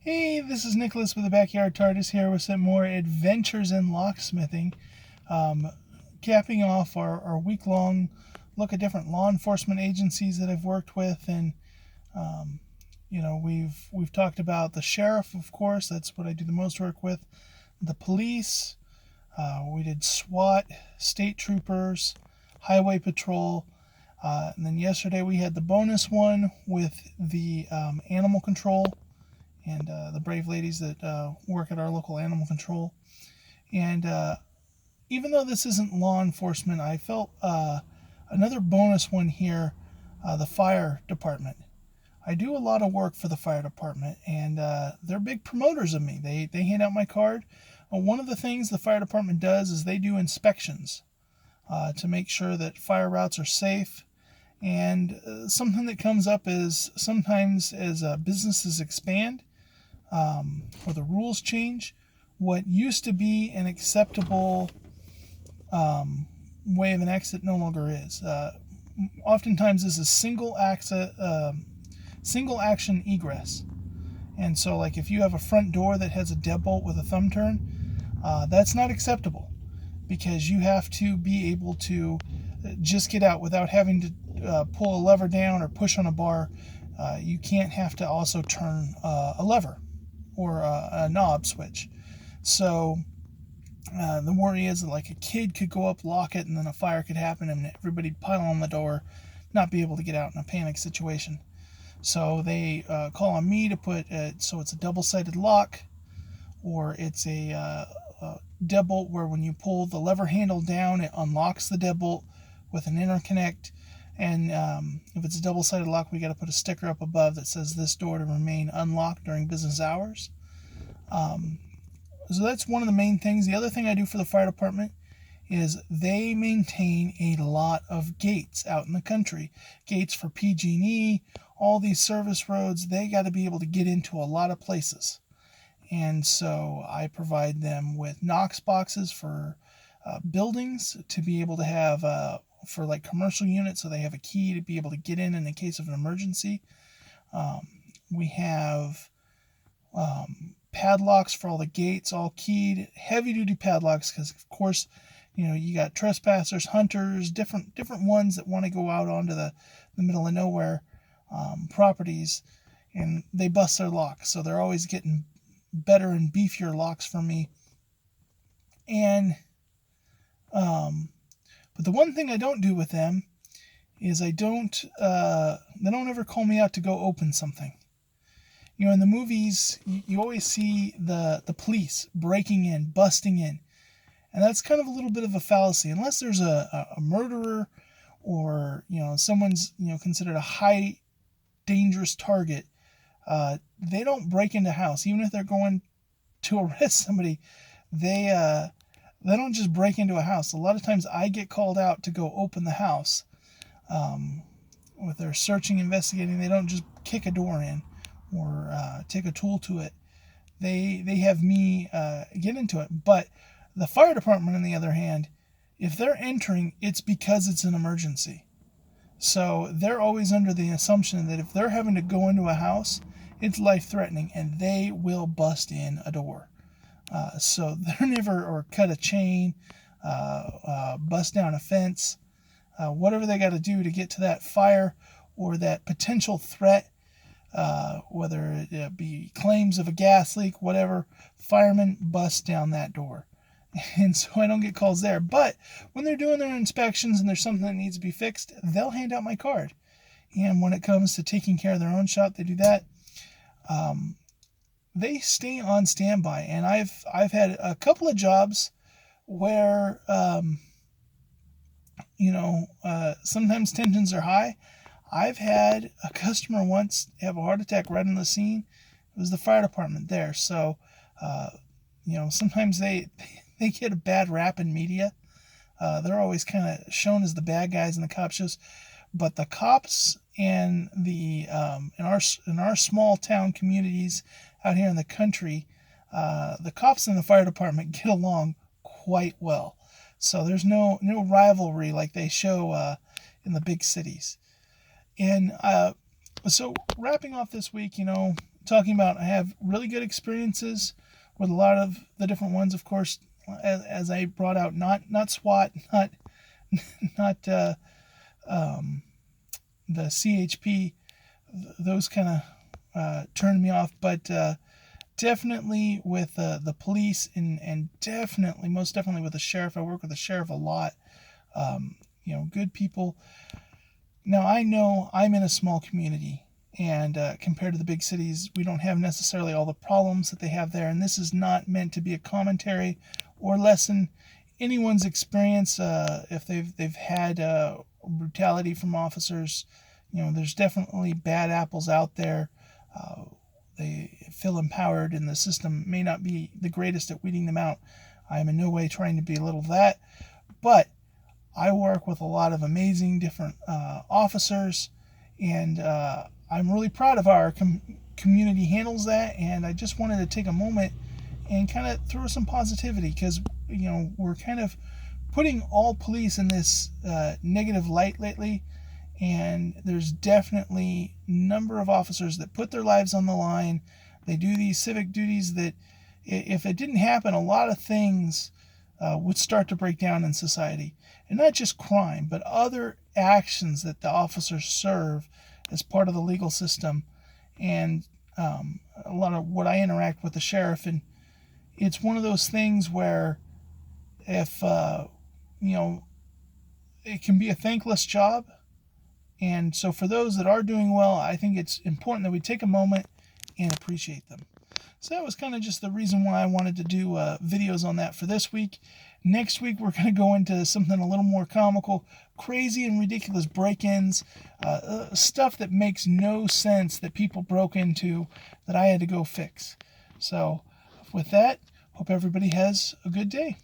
Hey, this is Nicholas with the Backyard TARDIS here with some more adventures in locksmithing. Um, Capping off our week-long look at different law enforcement agencies that I've worked with, and um, we've talked about the sheriff, of course. That's what I do the most work with. The police. We did SWAT, state troopers, highway patrol, and then yesterday we had the bonus one with the animal control and the brave ladies that work at our local animal control. And even though this isn't law enforcement, I felt another bonus one here, the fire department. I do a lot of work for the fire department, and they're big promoters of me. They hand out my card. One of the things the fire department does is they do inspections to make sure that fire routes are safe. And something that comes up is sometimes as businesses expand, or the rules change, what used to be an acceptable way of an exit no longer is. Oftentimes, this is single action egress, and so like if you have a front door that has a deadbolt with a thumb turn, that's not acceptable because you have to be able to just get out without having to pull a lever down or push on a bar. You can't have to also turn a lever or a knob switch. So the worry is that like a kid could go up, lock it, and then a fire could happen and everybody pile on the door, not be able to get out in a panic situation. So they call on me to put it so it's a double-sided lock, or it's a deadbolt where when you pull the lever handle down, it unlocks the deadbolt with an interconnect. And if it's a double-sided lock, we got to put a sticker up above that says this door to remain unlocked during business hours. So that's one of the main things. The other thing I do for the fire department is they maintain a lot of gates out in the country. Gates for PG&E, all these service roads, they got to be able to get into a lot of places. And so I provide them with Knox boxes for buildings to be able to have for like commercial units, so they have a key to be able to get in the case of an emergency. We have padlocks for all the gates, all keyed, heavy duty padlocks, because of course, you got trespassers, hunters, different ones that want to go out onto the middle of nowhere properties, and they bust their locks, so they're always getting better and beefier locks from me. And but the one thing I don't do with them is they don't ever call me out to go open something. In the movies, you always see the police breaking in, busting in. And that's kind of a little bit of a fallacy. Unless there's a murderer or, someone's, considered a high dangerous target, they don't break into a house. Even if they're going to arrest somebody, they don't just break into a house. A lot of times I get called out to go open the house. If they're searching, investigating, they don't just kick a door in or take a tool to it. They have me get into it. But the fire department, on the other hand, if they're entering, it's because it's an emergency. So they're always under the assumption that if they're having to go into a house, it's life-threatening, and they will bust in a door. So they're never, or cut a chain, bust down a fence, whatever they got to do to get to that fire or that potential threat, whether it be claims of a gas leak, whatever, firemen bust down that door. And so I don't get calls there. But when they're doing their inspections and there's something that needs to be fixed, they'll hand out my card. And when it comes to taking care of their own shop, they do that. They stay on standby. And I've had a couple of jobs where, sometimes tensions are high. I've had a customer once have a heart attack right on the scene. It was the fire department there. So, sometimes they get a bad rap in media. They're always kind of shown as the bad guys in the cop shows, but the cops and the in our small town communities out here in the country, the cops and the fire department get along quite well. So there's no rivalry like they show in the big cities. And so wrapping off this week, talking about I have really good experiences with a lot of the different ones. Of course, as I brought out, not SWAT, not the CHP. Those kind of turned me off, but definitely with the police, and definitely, most definitely with the sheriff. I work with the sheriff a lot. Good people. Now, I know I'm in a small community, and compared to the big cities, we don't have necessarily all the problems that they have there. And this is not meant to be a commentary or lessen anyone's experience if they've had brutality from officers. There's definitely bad apples out there. They feel empowered, and the system may not be the greatest at weeding them out. I am in no way trying to belittle that, but I work with a lot of amazing different officers, and I'm really proud of our community handles that. And I just wanted to take a moment and kind of throw some positivity, because we're kind of putting all police in this negative light lately. And there's definitely a number of officers that put their lives on the line. They do these civic duties that, if it didn't happen, a lot of things would start to break down in society. And not just crime, but other actions that the officers serve as part of the legal system. And a lot of what I interact with the sheriff, and it's one of those things where if, it can be a thankless job. And so for those that are doing well, I think it's important that we take a moment and appreciate them. So that was kind of just the reason why I wanted to do videos on that for this week. Next week, we're going to go into something a little more comical, crazy and ridiculous break-ins, stuff that makes no sense that people broke into that I had to go fix. So with that, hope everybody has a good day.